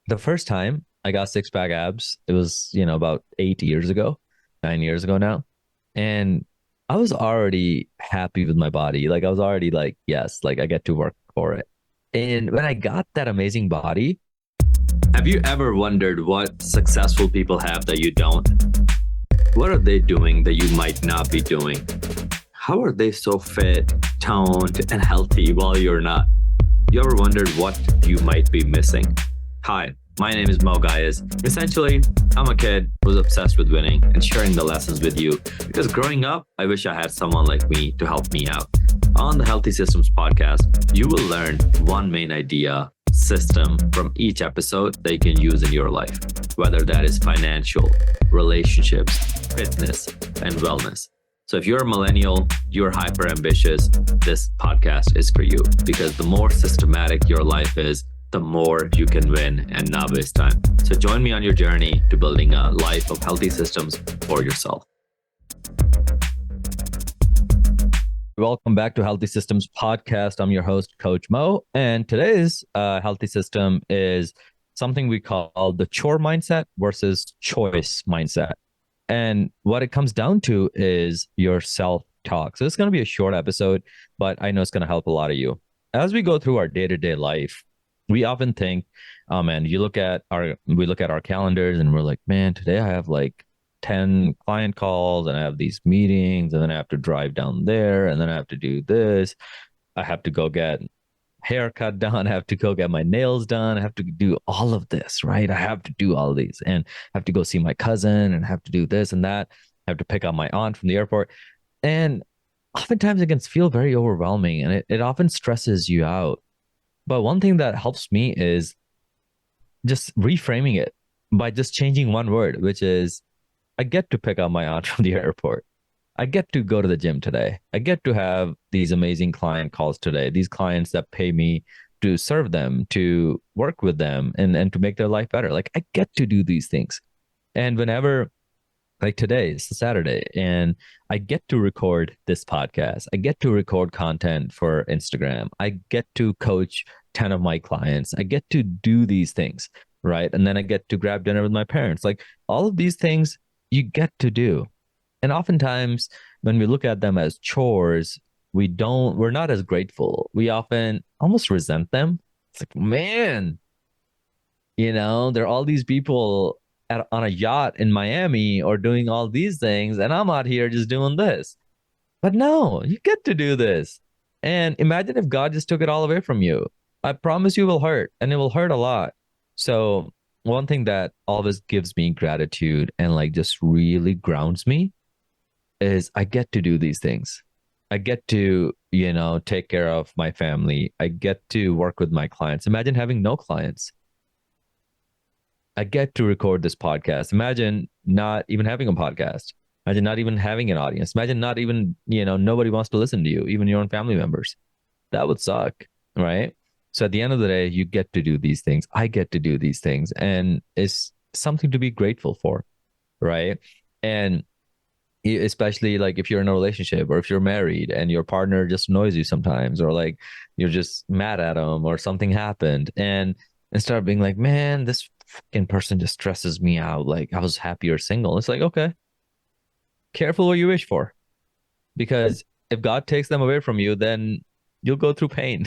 The first time I got six pack abs, it was, about 8 years ago, 9 years ago now. And I was already happy with my body. Like I was already like, yes, like I get to work for it. And when I got that amazing body, have you ever wondered what successful people have that you don't? What are they doing that you might not be doing? How are they so fit, toned, and healthy while you're not? You ever wondered what you might be missing? Hi, my name is Mo Gayas. Essentially, I'm a kid who's obsessed with winning and sharing the lessons with you because growing up, I wish I had someone like me to help me out. On the Healthy Systems podcast, you will learn one main idea, system from each episode that you can use in your life, whether that is financial, relationships, fitness, and wellness. So if you're a millennial, you're hyper ambitious, this podcast is for you because the more systematic your life is, the more you can win and not waste time. So join me on your journey to building a life of healthy systems for yourself. Welcome back to Healthy Systems Podcast. I'm your host, Coach Moe, and today's healthy system is something we call the chore mindset versus choice mindset. And what it comes down to is your self-talk. So it's going to be a short episode, but I know it's going to help a lot of you. As we go through our day-to-day life, we often think, oh man, we look at our calendars and we're like, man, today I have like 10 client calls and I have these meetings and then I have to drive down there and then I have to do this. I have to go get haircut done. I have to go get my nails done. I have to do all of this, right? I have to do all of these and I have to go see my cousin and have to do this and that. I have to pick up my aunt from the airport. And oftentimes it can feel very overwhelming and it often stresses you out. But one thing that helps me is just reframing it by just changing one word, which is I get to pick up my aunt from the airport. I get to go to the gym today. I get to have these amazing client calls today. These clients that pay me to serve them, to work with them and to make their life better. Like I get to do these things. And whenever like today is Saturday and I get to record this podcast. I get to record content for Instagram. I get to coach 10 of my clients. I get to do these things, right? And then I get to grab dinner with my parents. Like all of these things you get to do. And oftentimes when we look at them as chores, we're not as grateful. We often almost resent them. It's like, man, there are all these people on a yacht in Miami or doing all these things, and I'm out here just doing this. But no, you get to do this. And imagine if God just took it all away from you. I promise you will hurt, and it will hurt a lot. So one thing that always gives me gratitude and like just really grounds me is I get to do these things. I get to, take care of my family. I get to work with my clients. Imagine having no clients. I get to record this podcast. Imagine not even having a podcast. Imagine not even having an audience. Imagine not even, nobody wants to listen to you, even your own family members. That would suck, right? So at the end of the day, you get to do these things. I get to do these things. And it's something to be grateful for, right? And especially like if you're in a relationship or if you're married and your partner just annoys you sometimes, or like you're just mad at them or something happened. And instead of being like, man, this fucking person just stresses me out. Like I was happier single. It's like, okay, careful what you wish for. Because if God takes them away from you, then you'll go through pain.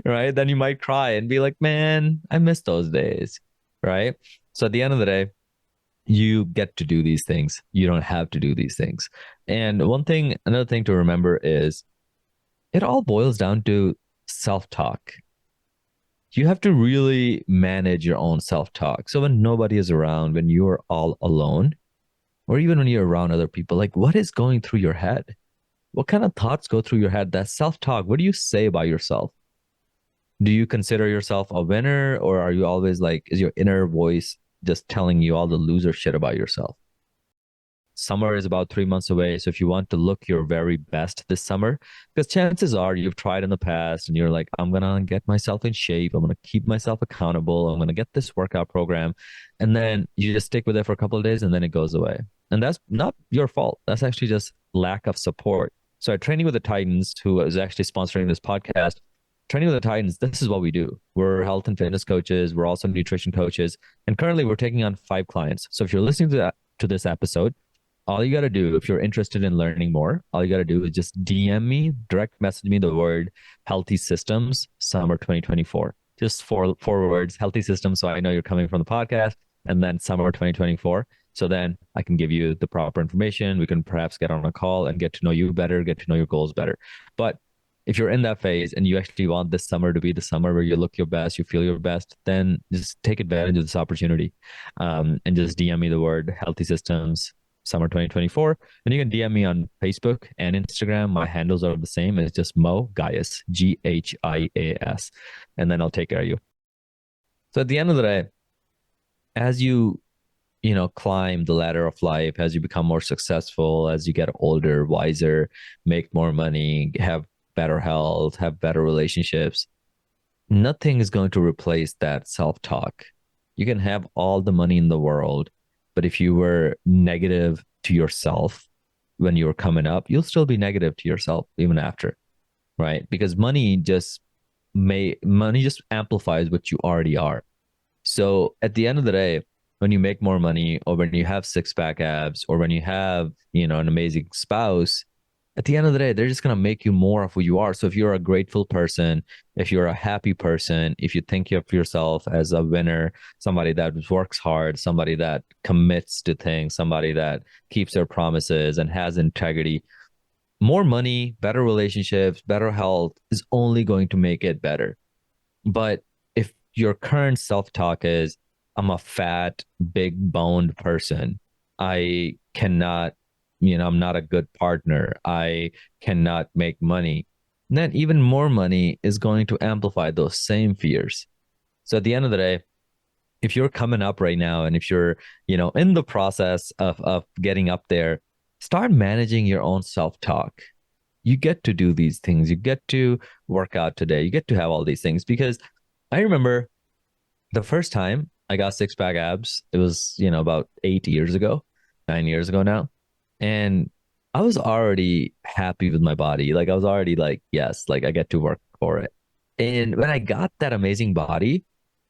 Right? Then you might cry and be like, man, I miss those days. Right? So at the end of the day, you get to do these things. You don't have to do these things. And another thing to remember is it all boils down to self-talk. You have to really manage your own self-talk. So when nobody is around, when you're all alone, or even when you're around other people, like what is going through your head? What kind of thoughts go through your head? That self-talk, what do you say about yourself? Do you consider yourself a winner, or are you always like, is your inner voice just telling you all the loser shit about yourself? Summer is about 3 months away. So if you want to look your very best this summer, because chances are you've tried in the past and you're like, I'm going to get myself in shape. I'm going to keep myself accountable. I'm going to get this workout program. And then you just stick with it for a couple of days and then it goes away. And that's not your fault. That's actually just lack of support. So at Training with the Titans, who is actually sponsoring this podcast, Training with the Titans, this is what we do. We're health and fitness coaches. We're also nutrition coaches. And currently we're taking on 5 clients. So if you're listening to this episode, all you got to do, if you're interested in learning more, all you got to do is just DM me, direct message me the word Healthy Systems Summer 2024. Just four words, Healthy Systems. So I know you're coming from the podcast, and then Summer 2024. So then I can give you the proper information. We can perhaps get on a call and get to know you better, get to know your goals better. But if you're in that phase and you actually want this summer to be the summer where you look your best, you feel your best, then just take advantage of this opportunity, and just DM me the word Healthy Systems Summer 2024. And you can DM me on Facebook and Instagram. My handles are the same. It's just Moe Ghias, Ghias. And then I'll take care of you. So at the end of the day, as you climb the ladder of life, as you become more successful, as you get older, wiser, make more money, have better health, have better relationships, nothing is going to replace that self-talk. You can have all the money in the world, but if you were negative to yourself when you were coming up, you'll still be negative to yourself even after, right? Because money just amplifies what you already are. So at the end of the day, when you make more money, or when you have 6-pack abs, or when you have, an amazing spouse, at the end of the day, they're just going to make you more of who you are. So if you're a grateful person, if you're a happy person, if you think of yourself as a winner, somebody that works hard, somebody that commits to things, somebody that keeps their promises and has integrity, more money, better relationships, better health is only going to make it better. But if your current self-talk is, I'm a fat, big boned person, I cannot, I'm not a good partner, I cannot make money, then even more money is going to amplify those same fears. So at the end of the day, if you're coming up right now, and if you're, in the process of getting up there, start managing your own self-talk. You get to do these things. You get to work out today. You get to have all these things. Because I remember the first time I got 6-pack abs, it was, about 9 years ago now. And I was already happy with my body. Like I was already like, yes, like I get to work for it. And when I got that amazing body,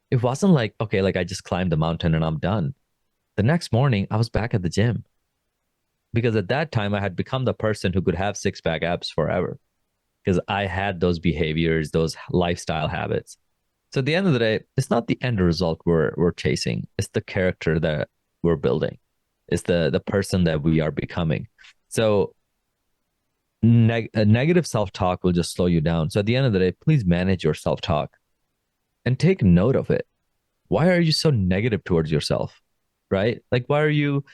it wasn't like, okay, like I just climbed the mountain and I'm done. The next morning, I was back at the gym. Because at that time, I had become the person who could have 6-pack abs forever. Because I had those behaviors, those lifestyle habits. So at the end of the day, it's not the end result we're chasing. It's the character that we're building. It's the person that we are becoming. So negative self-talk will just slow you down. So at the end of the day, please manage your self-talk and take note of it. Why are you so negative towards yourself? Right? Like, why are you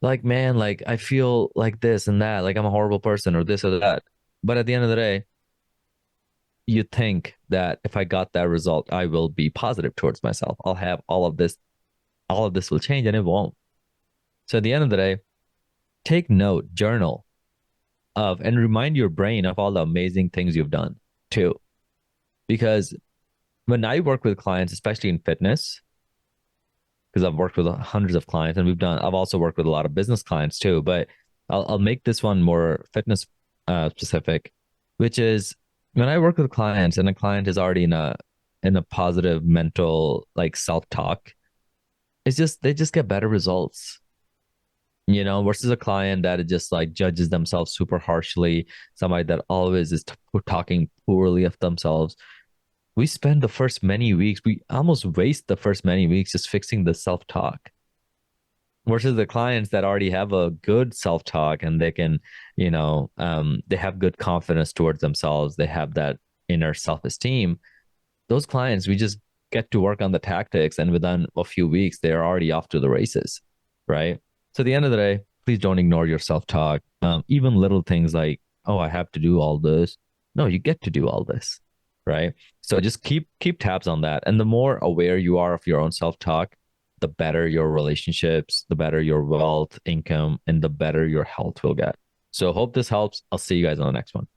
like, man, like I feel like this and that, like I'm a horrible person or this or that. But at the end of the day, you think that if I got that result, I will be positive towards myself. I'll have all of this will change, and it won't. So at the end of the day, take note, journal of, and remind your brain of all the amazing things you've done too. Because when I work with clients, especially in fitness, because I've worked with hundreds of clients, and I've also worked with a lot of business clients too, but I'll make this one more fitness specific, which is when I work with clients and a client is already in a positive mental like self-talk, they just get better results. Versus a client that just like judges themselves super harshly, somebody that always is talking poorly of themselves. We spend the first many weeks, we almost waste the first many weeks just fixing the self-talk. Versus the clients that already have a good self-talk and they can, they have good confidence towards themselves. They have that inner self-esteem. Those clients, we just get to work on the tactics, and within a few weeks, they're already off to the races, right? So at the end of the day, please don't ignore your self-talk. Even little things like, oh, I have to do all this. No, you get to do all this, right? So just keep tabs on that. And the more aware you are of your own self-talk, the better your relationships, the better your wealth, income, and the better your health will get. So hope this helps. I'll see you guys on the next one.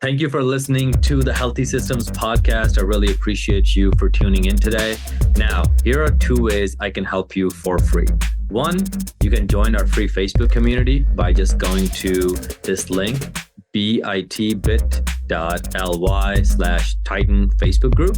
Thank you for listening to the Healthy Systems podcast. I really appreciate you for tuning in today. Now, here are 2 ways I can help you for free. One, you can join our free Facebook community by just going to this link, bit.ly/Titan Facebook group.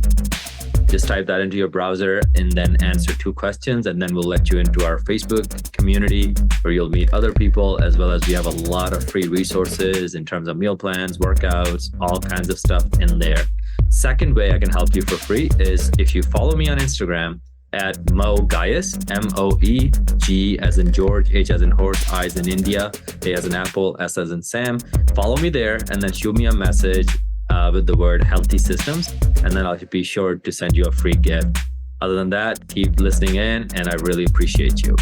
Just type that into your browser and then answer 2 questions, and then we'll let you into our Facebook community where you'll meet other people, as well as we have a lot of free resources in terms of meal plans, workouts, all kinds of stuff in there. Second way I can help you for free is if you follow me on Instagram at Moe Gaius, MOE, G as in George, H as in horse, I as in India, A as in apple, S as in Sam. Follow me there and then shoot me a message with the word Healthy Systems, and then I'll be sure to send you a free gift. Other than that, keep listening in, and I really appreciate you.